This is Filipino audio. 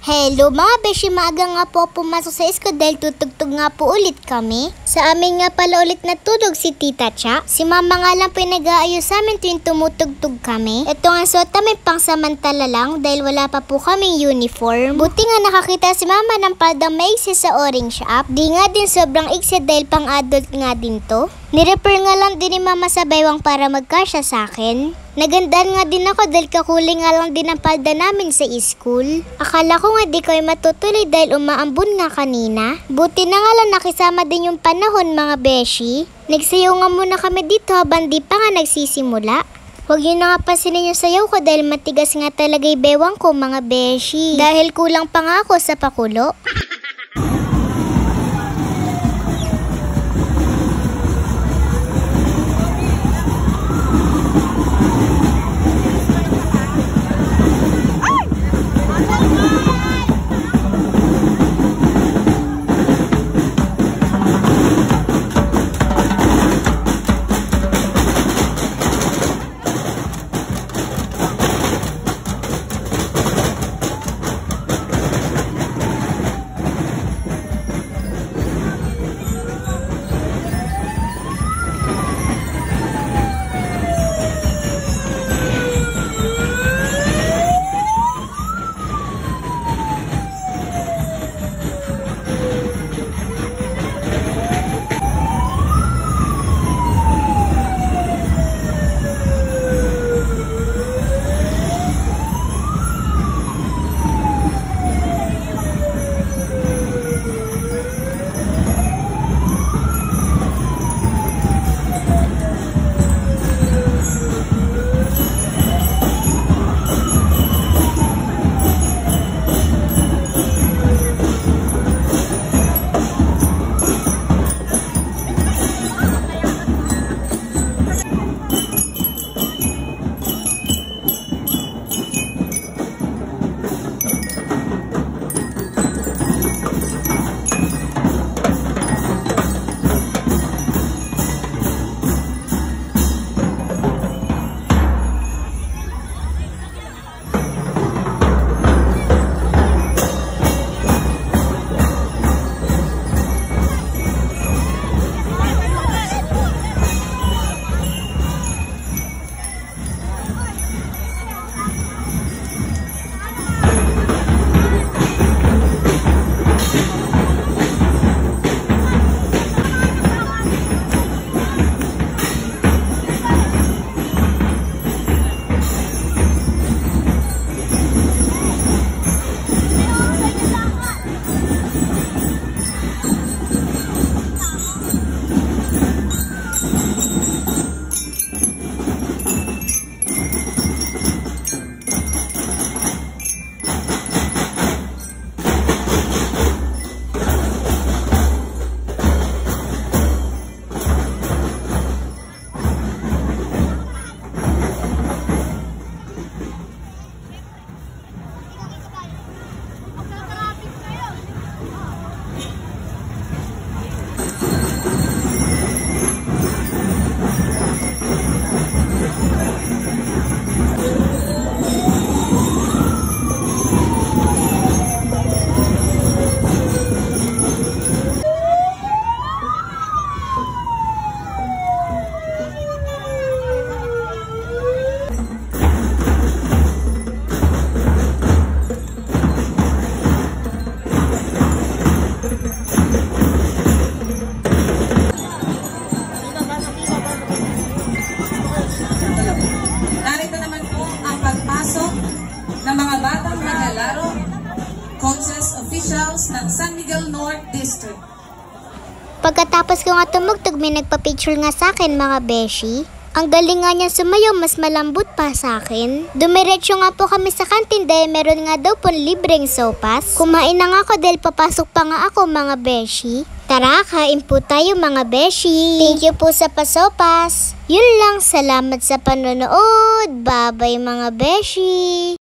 Hello mga beshi, maaga nga po pumasok sa school dahil tutugtog nga po ulit kami. Sa amin nga pala ulit natulog si Tita Cha. Si Mama nga lang po yung nag-aayos sa amin tuwing tumutugtog kami. Ito nga suot namin pang samantala lang dahil wala pa po kaming uniform. Buti nga nakakita si Mama ng paldang maiksi sa orange shop. Di nga din sobrang iksi dahil pang adult nga din to. Nirepair nga lang din ni Mama sa baywang para magkasya sa akin. Nagandaan nga din ako dahil kakuling nga lang din ang palda namin sa school. Akala ko nga di kayo matutuloy dahil umaambon nga kanina. Buti na nga lang nakisama din yung panahon mga beshi. Nagsayaw nga muna kami dito habang di pa nga nagsisimula. Huwag nyo na nga pasinin yung sayaw ko dahil matigas nga talaga yung bewang ko mga beshi. Dahil kulang pa nga ako sa pakulo. ng mga batang naglalaro, coaches, officials ng San Miguel North District. Pagkatapos ko nga tumugtog, may nagpa-picture nga sa akin mga beshi. Ang galing nga niya sumayaw, mas malambot pa sa akin. Dumiretso nga po kami sa kantin dahil meron nga daw po libreng sopas. Kumain na nga ako dahil papasok pa nga ako mga beshi. Tara, kain po tayo mga beshi. Thank you po sa pasopas. Yun lang, salamat sa panonood. Bye-bye mga beshi.